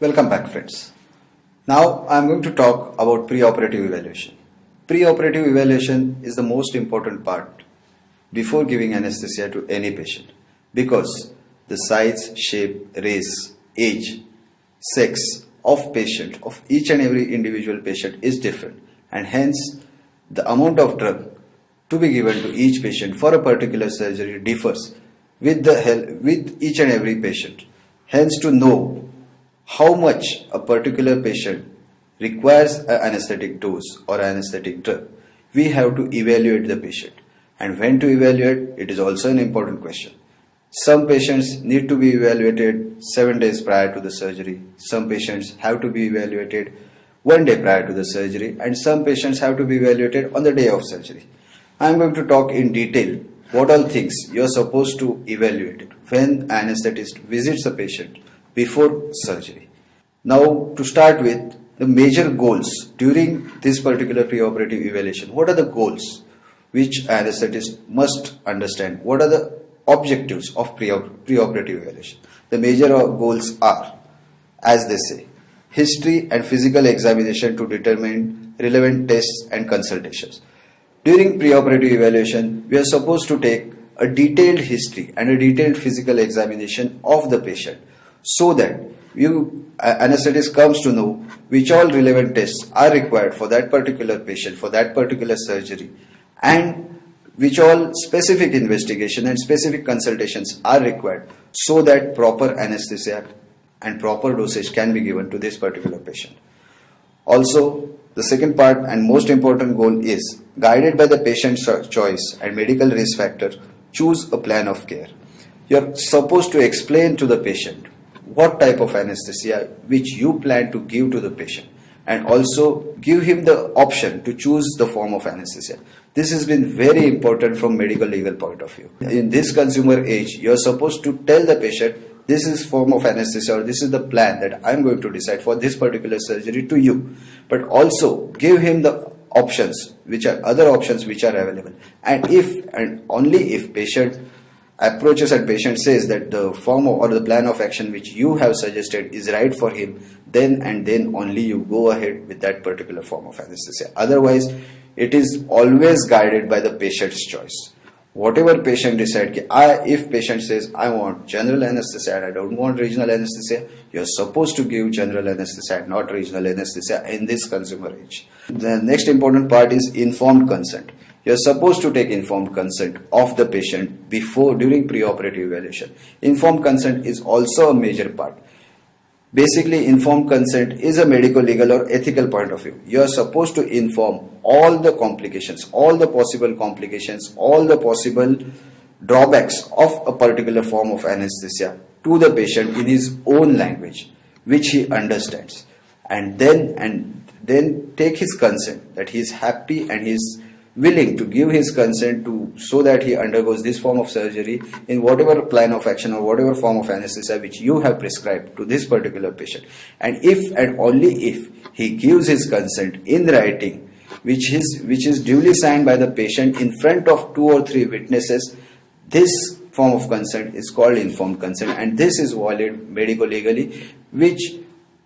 Welcome back, friends. Now I am going to talk about preoperative evaluation. Preoperative evaluation is the most important part before giving anesthesia to any patient because the size, shape, race, age, sex of patient, of each and every individual patient is different, and hence the amount of drug to be given to each patient for a particular surgery differs with each and every patient. Hence, to know how much a particular patient requires an anesthetic dose or anesthetic drug, we have to evaluate the patient. And when to evaluate, it is also an important question. Some patients need to be evaluated 7 days prior to the surgery. Some patients have to be evaluated 1 day prior to the surgery, and some patients have to be evaluated on the day of surgery. I am going to talk in detail what all things you are supposed to evaluate it when an anesthetist visits a patient before surgery. Now, to start with, the major goals during this particular preoperative evaluation. What are the goals which an anesthetist must understand? What are the objectives of preoperative evaluation? The major goals are, as they say, history and physical examination to determine relevant tests and consultations. During preoperative evaluation, we are supposed to take a detailed history and a detailed physical examination of the patient so that anesthetist comes to know which all relevant tests are required for that particular patient, for that particular surgery, and which all specific investigation and specific consultations are required so that proper anesthesia and proper dosage can be given to this particular patient. Also, the second part and most important goal is, guided by the patient's choice and medical risk factor, choose a plan of care. You are supposed to explain to the patient what type of anesthesia which you plan to give to the patient, and also give him the option to choose the form of anesthesia. This has been very important from medical legal point of view. In this consumer age, you are supposed to tell the patient, this is form of anesthesia or this is the plan that I am going to decide for this particular surgery to you. But also give him the options, which are other options which are available. And if and only if patient approaches and patient says that the form or the plan of action which you have suggested is right for him, then and then only you go ahead with that particular form of anesthesia. Otherwise, it is always guided by the patient's choice. Whatever patient decides, if patient says, I want general anesthesia and I don't want regional anesthesia, you're supposed to give general anesthesia and not regional anesthesia in this consumer age. The next important part is informed consent. You're supposed to take informed consent of the patient during preoperative evaluation. Informed consent is also a major part. Basically, informed consent is a medical, legal or ethical point of view. You are supposed to inform all the complications, all the possible complications, all the possible drawbacks of a particular form of anesthesia to the patient in his own language, which he understands. And then take his consent that he is happy and he is willing to give his consent so that he undergoes this form of surgery in whatever plan of action or whatever form of anesthesia which you have prescribed to this particular patient. And if and only if he gives his consent in writing, which is duly signed by the patient in front of 2 or 3 witnesses, this form of consent is called informed consent, and this is valid medico-legally, which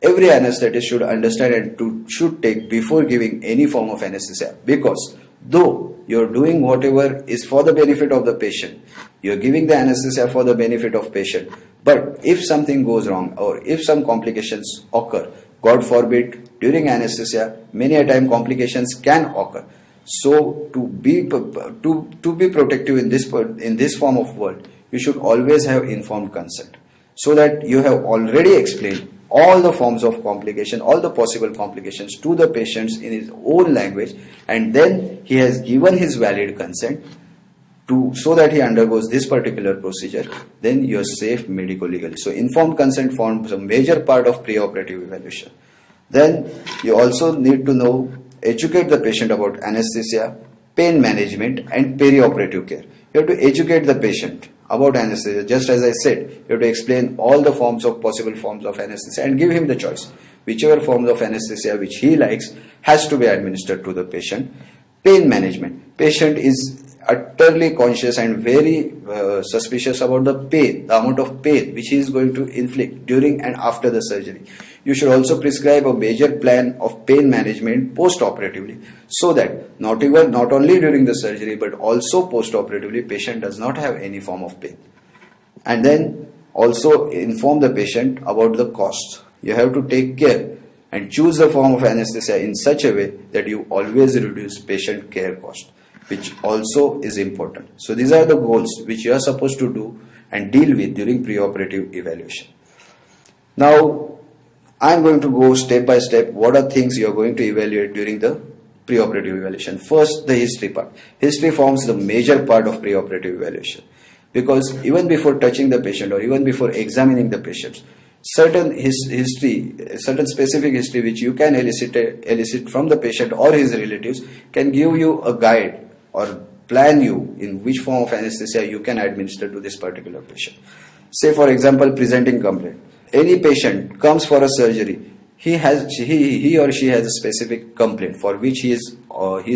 every anesthetist should understand and should take before giving any form of anesthesia. Because though you're doing whatever is for the benefit of the patient, you're giving the anesthesia for the benefit of patient, but if something goes wrong or if some complications occur, God forbid, during anesthesia, many a time complications can occur. So to be protective in this form of world, you should always have informed consent, so that you have already explained all the forms of complication, all the possible complications to the patients in his own language, and then he has given his valid consent so that he undergoes this particular procedure. Then you are safe medico-legally. So informed consent forms a major part of preoperative evaluation. Then you also need to educate the patient about anesthesia, pain management and perioperative care. You have to educate the patient about anesthesia. Just as I said, you have to explain all the possible forms of anesthesia and give him the choice. Whichever forms of anesthesia which he likes has to be administered to the patient. Pain management. Patient is utterly conscious and very suspicious about the pain, the amount of pain which he is going to inflict during and after the surgery. You should also prescribe a major plan of pain management post-operatively, so that not only during the surgery but also post-operatively patient does not have any form of pain. And then also inform the patient about the costs. You have to take care and choose the form of anesthesia in such a way that you always reduce patient care cost, which also is important. So these are the goals which you are supposed to do and deal with during preoperative evaluation. Now, I am going to go step by step what are things you are going to evaluate during the preoperative evaluation. First, the history part. History forms the major part of preoperative evaluation, because even before touching the patient or even before examining the patients, certain specific history which you can elicit from the patient or his relatives can give you a guide or plan you in which form of anesthesia you can administer to this particular patient. Say for example, presenting complaint. Any patient comes for a surgery, he or she has a specific complaint for which he is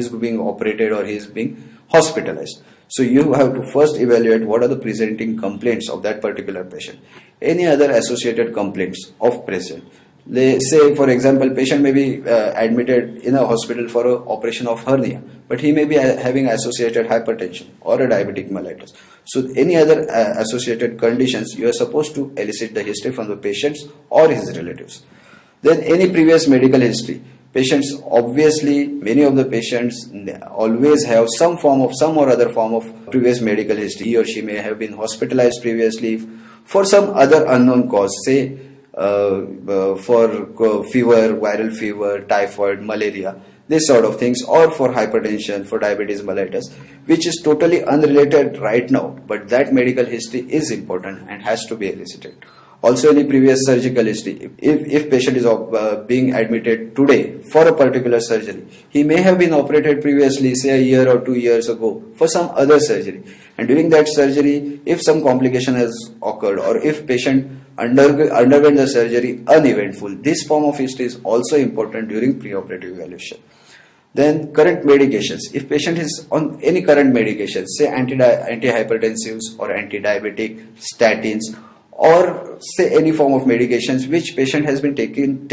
being operated or he is being hospitalized. So you have to first evaluate what are the presenting complaints of that particular patient. Any other associated complaints of patient. They say, for example, patient may be admitted in a hospital for an operation of hernia, but he may be having associated hypertension or a diabetic mellitus. So any other associated conditions, you are supposed to elicit the history from the patients or his relatives. Then any previous medical history. Patients, obviously, many of the patients always have some or other form of previous medical history. He or she may have been hospitalized previously for some other unknown cause, say for fever, viral fever, typhoid, malaria, this sort of things, or for hypertension, for diabetes mellitus, which is totally unrelated right now, but that medical history is important and has to be elicited. Also, any previous surgical history. If patient is being admitted today for a particular surgery, he may have been operated previously, say a year or 2 years ago, for some other surgery. And during that surgery, if some complication has occurred or if patient underwent the surgery uneventful, this form of history is also important during preoperative evaluation. Then current medications. If patient is on any current medications, say antihypertensives or anti-diabetic, statins, or say any form of medications which patient has been taking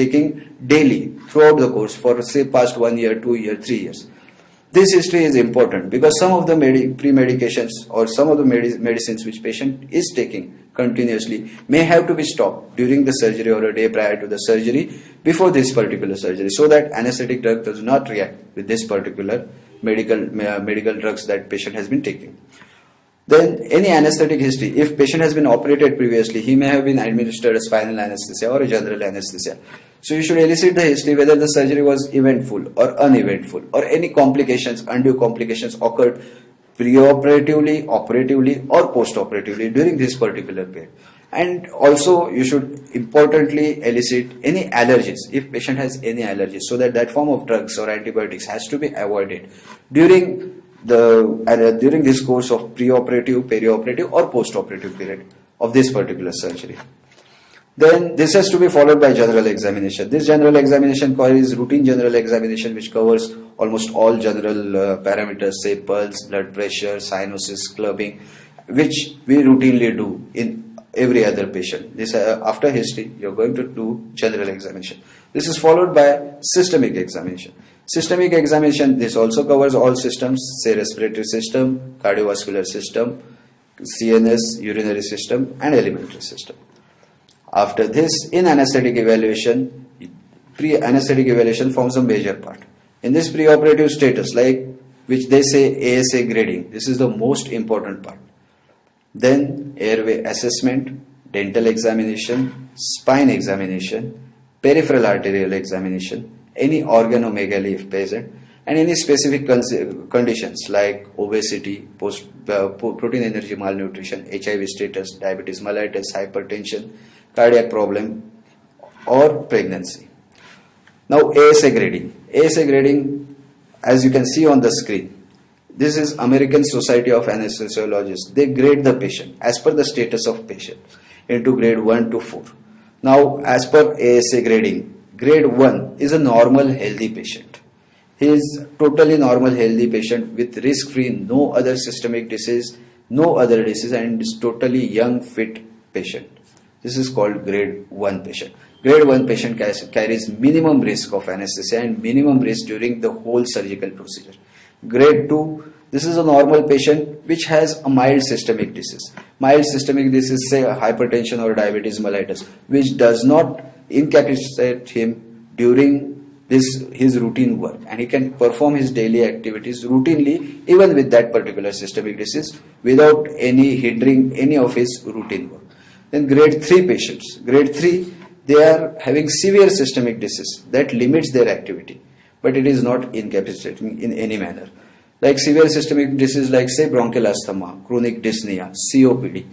daily throughout the course for say past 1 year, 2 years, 3 years. This history is important because some of the pre-medications or some of the medicines which patient is taking continuously may have to be stopped during the surgery or a day prior to the surgery before this particular surgery, so that anesthetic drug does not react with this particular medical drugs that patient has been taking. Then any anesthetic history. If patient has been operated previously, he may have been administered a spinal anesthesia or a general anesthesia. So you should elicit the history whether the surgery was eventful or uneventful, or any complications, undue complications occurred preoperatively, operatively or post-operatively during this particular period. And also you should importantly elicit any allergies if patient has any allergies, so that form of drugs or antibiotics has to be avoided during this course of preoperative, perioperative or post-operative period of this particular surgery. Then this has to be followed by general examination. This general examination is routine general examination which covers almost all general parameters, say pulse, blood pressure, cyanosis, clubbing, which we routinely do in every other patient. This after history, you're going to do general examination. This is followed by systemic examination. Systemic examination, this also covers all systems, say respiratory system, cardiovascular system, CNS, urinary system and alimentary system. After this, in anesthetic evaluation, pre-anesthetic evaluation forms a major part. In this preoperative status, like which they say ASA grading, this is the most important part. Then airway assessment, dental examination, spine examination, peripheral arterial examination, any organomegaly if present, and any specific conditions like obesity, protein energy malnutrition, HIV status, diabetes mellitus, hypertension, cardiac problem or pregnancy. Now ASA grading. ASA grading, as you can see on the screen, this is American Society of Anesthesiologists. They grade the patient as per the status of patient into grade 1 to 4. Now as per ASA grading, grade 1 is a normal healthy patient. He is totally normal, healthy patient with risk-free, no other systemic disease, no other disease, and is totally young, fit patient. This is called grade 1 patient. Grade 1 patient carries minimum risk of anesthesia and minimum risk during the whole surgical procedure. Grade 2, this is a normal patient which has a mild systemic disease. Mild systemic disease, say hypertension or diabetes mellitus, which does not incapacitate him during his routine work, and he can perform his daily activities routinely even with that particular systemic disease without any hindering any of his routine work. Then grade 3 patients. Grade 3, they are having severe systemic disease that limits their activity, but it is not incapacitating in any manner. Like severe systemic disease like say bronchial asthma, chronic dyspnea, COPD.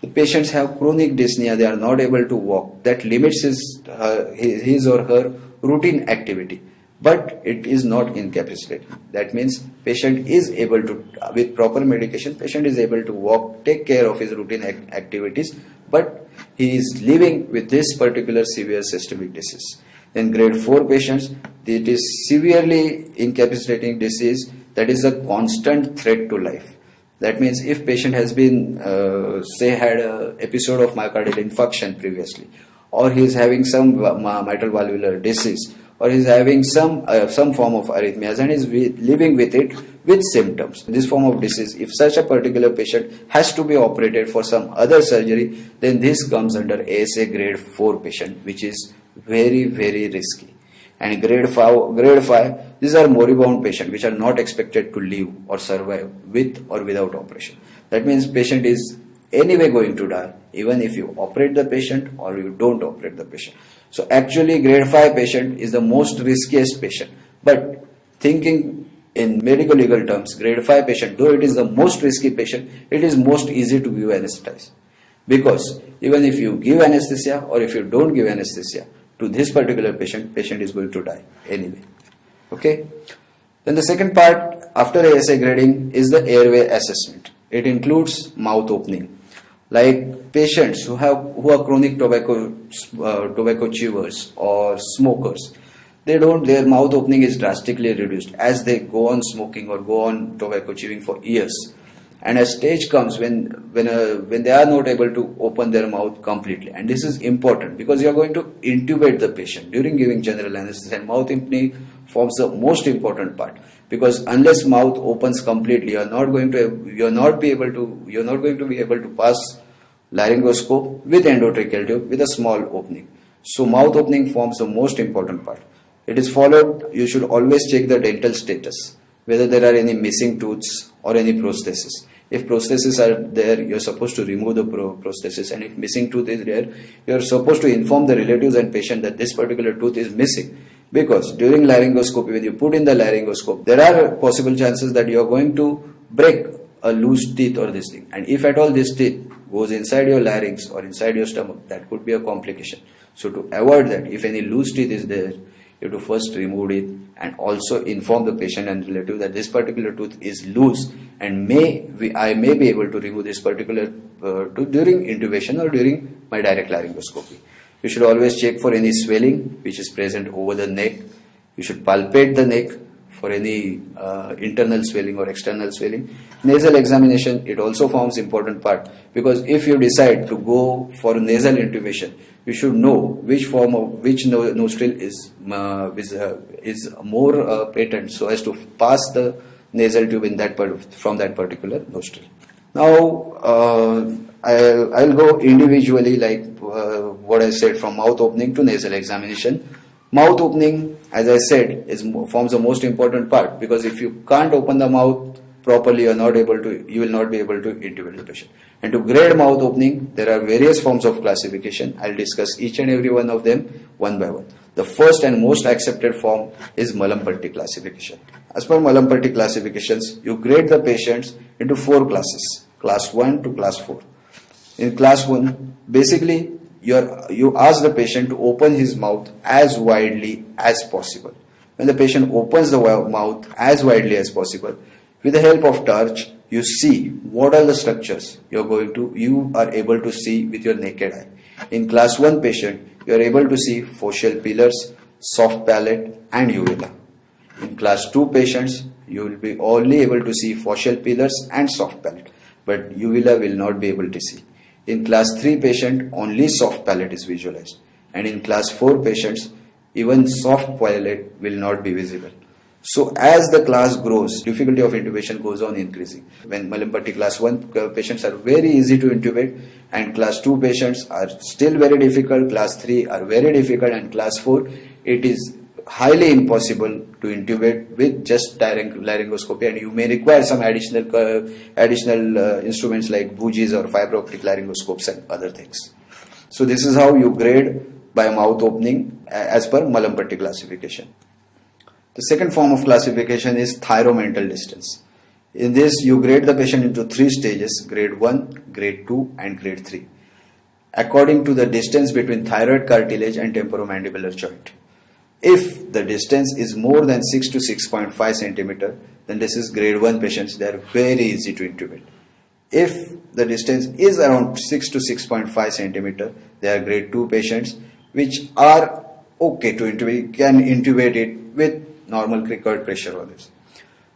The patients have chronic dyspnea, they are not able to walk. That limits his or her routine activity, but it is not incapacitating. That means patient is able to, with proper medication, patient is able to walk, take care of his routine activities, but he is living with this particular severe systemic disease. Then grade 4 patients, it is severely incapacitating disease that is a constant threat to life. That means if patient has been, say had an episode of myocardial infarction previously, or he is having some mitral valvular disease, or he is having some form of arrhythmias and is living with it with symptoms. This form of disease, if such a particular patient has to be operated for some other surgery, then this comes under ASA grade 4 patient, which is very, very risky. And grade 5, these are moribund patients which are not expected to live or survive with or without operation. That means patient is anyway going to die, even if you operate the patient or you don't operate the patient. So actually grade 5 patient is the most riskiest patient. But thinking in medical legal terms, grade 5 patient, though it is the most risky patient, it is most easy to give anesthesia. Because even if you give anesthesia or if you don't give anesthesia to this particular patient, patient is going to die anyway. Okay. Then the second part after ASA grading is the airway assessment. It includes mouth opening. Like patients who are chronic tobacco chewers or smokers, their mouth opening is drastically reduced as they go on smoking or go on tobacco chewing for years. And a stage comes when they are not able to open their mouth completely. And this is important because you are going to intubate the patient during giving general anesthesia, and mouth opening forms the most important part. Because unless mouth opens completely, you are not going to be able to pass laryngoscope with endotracheal tube with a small opening. So mouth opening forms the most important part. It is followed. You should always check the dental status, whether there are any missing tooths or any prosthesis. If prosthesis are there, you are supposed to remove the prosthesis, and if missing tooth is there, you are supposed to inform the relatives and patient that this particular tooth is missing. Because during laryngoscopy, when you put in the laryngoscope, there are possible chances that you are going to break a loose teeth or this thing. And if at all this teeth goes inside your larynx or inside your stomach, that could be a complication. So to avoid that, if any loose teeth is there, you have to first remove it and also inform the patient and relative that this particular tooth is loose and I may be able to remove this particular tooth during intubation or during my direct laryngoscopy. You should always check for any swelling which is present over the neck. You should palpate the neck for any internal swelling or external swelling. Nasal examination, it also forms important part, because if you decide to go for nasal intubation, you should know which nostril is more patent, so as to pass the nasal tube in from that particular nostril. Now I'll go individually, like what I said, from mouth opening to nasal examination. Mouth opening, as I said, forms the most important part, because if you can't open the mouth properly, you will not be able to intubate the patient. And to grade mouth opening, there are various forms of classification. I'll discuss each and every one of them one by one. The first and most accepted form is Mallampati Classification. As per Mallampati classifications, you grade the patients into 4 classes, class 1 to class 4. In class 1, basically, you ask the patient to open his mouth as widely as possible. When the patient opens the mouth as widely as possible, with the help of torch, you see what are the structures you are able to see with your naked eye. In class 1 patient, you are able to see facial pillars, soft palate and uvula. In class 2 patients, you will be only able to see facial pillars and soft palate, but uvula will not be able to see. In class 3 patient, only soft palate is visualized, and in class 4 patients, even soft palate will not be visible. So as the class grows, difficulty of intubation goes on increasing. When Mallampati class 1 patients are very easy to intubate, and class 2 patients are still very difficult, class 3 are very difficult, and class 4 it is highly impossible to intubate with just laryngoscopy, and you may require some additional instruments like bougies or fiber optic laryngoscopes and other things. So this is how you grade by mouth opening as per Mallampati classification. The second form of classification is thyromental distance. In this, you grade the patient into 3 stages: grade 1, grade 2 and grade 3, according to the distance between thyroid cartilage and temporomandibular joint. If the distance is more than 6 to 6.5 centimeter, then this is grade 1 patients. They are very easy to intubate. If the distance is around 6 to 6.5 centimeter, they are grade 2 patients, which are okay to intubate. You can intubate it with normal cricoid pressure or this.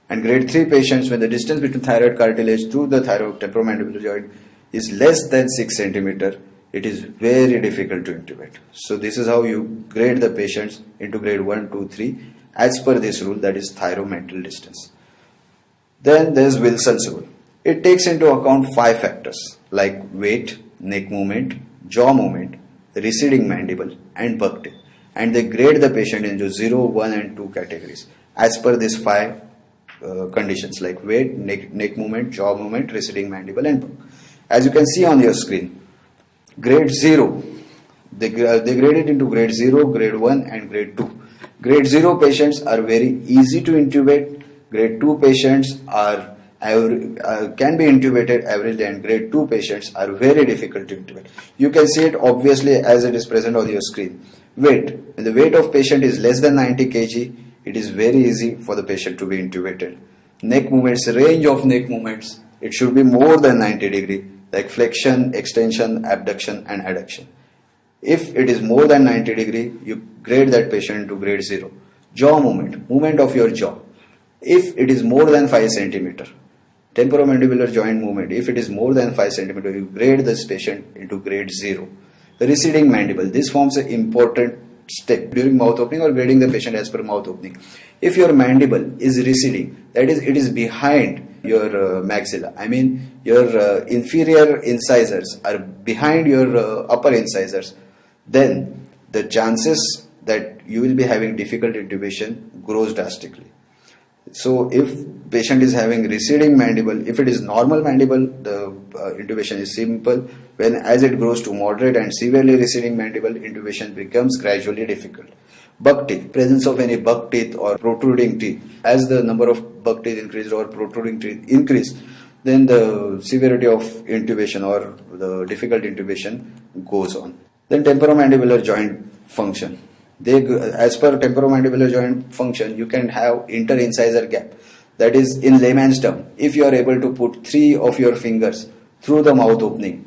And grade 3 patients, when the distance between thyroid cartilage to the thyroid temporomandibular joint is less than 6 centimeter, it is very difficult to intubate. So this is how you grade the patients into grade 1, 2, 3 as per this rule, that is thyromental distance. Then there is Wilson's rule. It takes into account 5 factors like weight, neck movement, jaw movement, receding mandible and buck teeth, and they grade the patient into 0, 1 and 2 categories as per these 5 conditions like weight, neck movement, jaw movement, receding mandible and buck. As you can see on your screen, grade 0, they grade it into grade 0, grade 1 and grade 2. Grade 0 patients are very easy to intubate. Grade 2 patients are can be intubated averagely, and grade 2 patients are very difficult to intubate. You can see it obviously as it is present on your screen. Weight. When the weight of patient is less than 90 kg, it is very easy for the patient to be intubated. Neck movements, range of neck movements, it should be more than 90 degree, like flexion, extension, abduction and adduction. If it is more than 90 degree, you grade that patient into grade 0. Jaw movement of your jaw. If it is more than 5 centimeter, temporomandibular joint movement, if it is more than 5 centimeter, you grade this patient into grade 0. The receding mandible, this forms an important step during mouth opening or grading the patient as per mouth opening. If your mandible is receding, that is, it is behind your maxilla. I mean, your inferior incisors are behind your upper incisors, then the chances that you will be having difficult intubation grows drastically. So if patient is having receding mandible, if it is normal mandible, the intubation is simple. When as it grows to moderate and severely receding mandible, intubation becomes gradually difficult. Buck teeth, presence of any buck teeth or protruding teeth. As the number of buck teeth increase or protruding teeth increase, then the severity of intubation or the difficult intubation goes on. Then temporomandibular joint function. As per temporomandibular joint function, you can have interincisor gap. That is, in layman's term, if you are able to put 3 of your fingers through the mouth opening,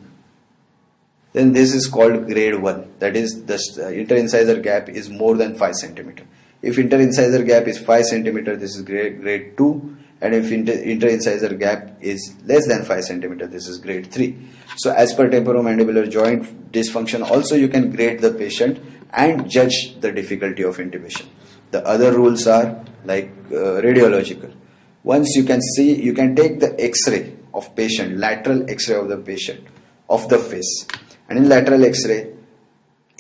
then this is called grade 1. That is, the interincisor gap is more than 5 centimeter. If interincisor gap is 5 centimeter, this is grade 2. And if interincisor gap is less than 5 centimeter, this is grade 3. So as per temporomandibular joint dysfunction, also you can grade the patient and judge the difficulty of intubation. The other rules are like radiological. Once you can see, you can take the X-ray of patient, lateral X-ray of the patient, of the face. And in lateral X-ray,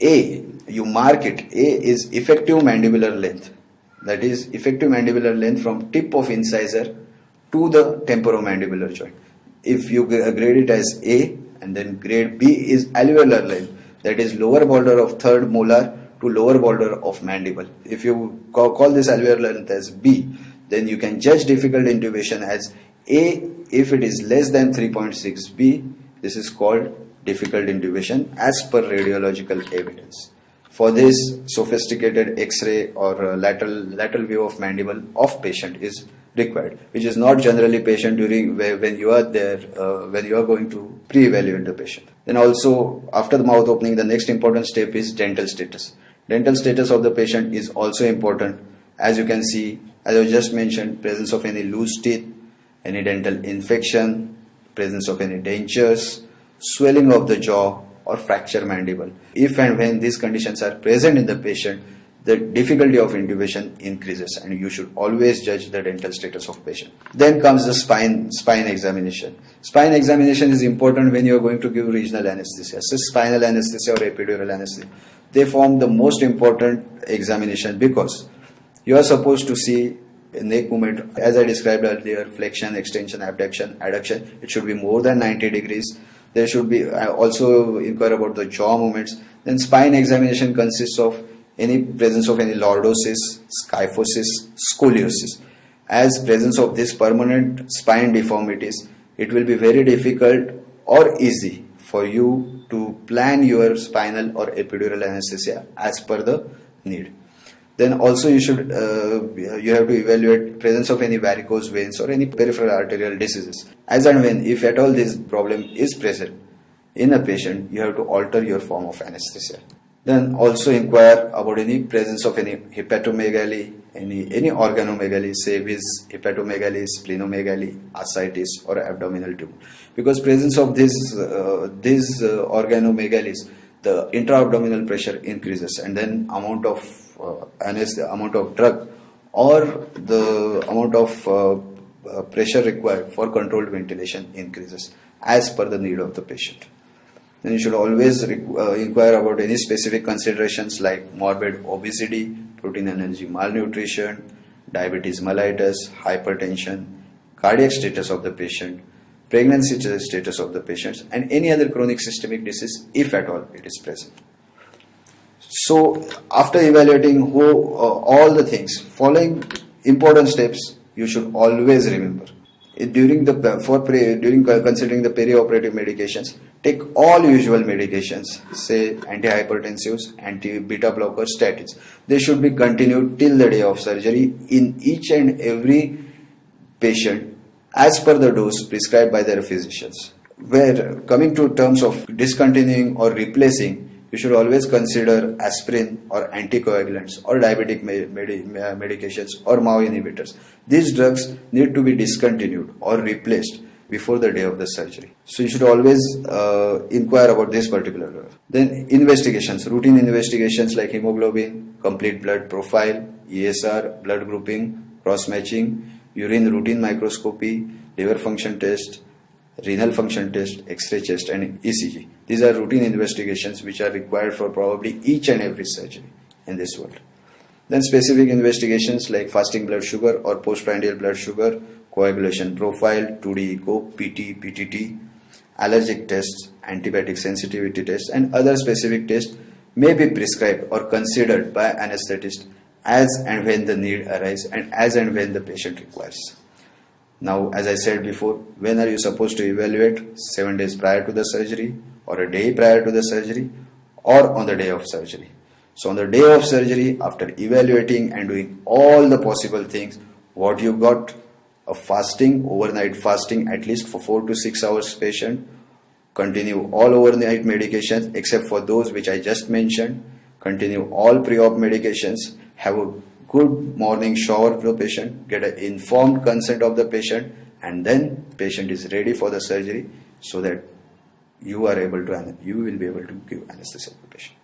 A, you mark it. A is effective mandibular length. That is effective mandibular length from tip of incisor to the temporomandibular joint. If you grade it as A, and then grade B is alveolar length. That is lower border of third molar to lower border of mandible. If you call this alveolar length as B, then you can judge difficult intubation as A. If it is less than 3.6 B, this is called difficult intubation as per radiological evidence. For this, sophisticated X-ray or lateral view of mandible of patient is required, which is not generally patient during when you are there, when you are going to pre-evaluate the patient. Then also after the mouth opening, the next important step is dental status. Dental status of the patient is also important. As you can see, As I just mentioned, presence of any loose teeth, any dental infection, presence of any dentures, swelling of the jaw or fracture mandible. If and when these conditions are present in the patient, the difficulty of intubation increases, and you should always judge the dental status of patient. Then comes the spine examination. Spine examination is important when you are going to give regional anesthesia, so spinal anesthesia or epidural anesthesia. They form the most important examination because you are supposed to see neck movement, as I described earlier, flexion, extension, abduction, adduction. It should be more than 90 degrees. There should be also inquire about the jaw movements. Then spine examination consists of any presence of any lordosis, kyphosis, scoliosis. As presence of these permanent spine deformities, it will be very difficult or easy for you to plan your spinal or epidural anesthesia as per the need. Then also you have to evaluate presence of any varicose veins or any peripheral arterial diseases. As and when, if at all this problem is present in a patient, you have to alter your form of anesthesia. Then also inquire about any presence of any hepatomegaly, any organomegaly, say with hepatomegaly, splenomegaly, ascites or abdominal tumor. Because presence of these organomegalies, the intra-abdominal pressure increases, and then amount of drug or the amount of pressure required for controlled ventilation increases as per the need of the patient. Then you should always inquire about any specific considerations like morbid obesity, protein energy malnutrition, diabetes mellitus, hypertension, cardiac status of the patient, pregnancy status of the patients, and any other chronic systemic disease if at all it is present. So after evaluating all the things, following important steps you should always remember. During considering the perioperative medications, take all usual medications, say antihypertensives, anti-beta blockers, statins. They should be continued till the day of surgery in each and every patient as per the dose prescribed by their physicians. Where coming to terms of discontinuing or replacing, you should always consider aspirin or anticoagulants or diabetic medications or MAO inhibitors. These drugs need to be discontinued or replaced before the day of the surgery. So you should always inquire about this particular drug. Then investigations, routine investigations like hemoglobin, complete blood profile, ESR, blood grouping, cross-matching, urine routine microscopy, liver function test, renal function test, X-ray chest and ECG. These are routine investigations which are required for probably each and every surgery in this world. Then specific investigations like fasting blood sugar or postprandial blood sugar, coagulation profile, 2D echo, PT, PTT, allergic tests, antibiotic sensitivity tests and other specific tests may be prescribed or considered by anesthetist as and when the need arises and as and when the patient requires. Now, as I said before, when are you supposed to evaluate? 7 days prior to the surgery, or a day prior to the surgery, or on the day of surgery. So on the day of surgery, after evaluating and doing all the possible things, what you got? A fasting, overnight fasting at least for 4 to 6 hours patient. Continue all overnight medications except for those which I just mentioned. Continue all pre-op medications. Have a good morning shower of the patient, get an informed consent of the patient, and then patient is ready for the surgery so that you will be able to give anesthesia to the patient.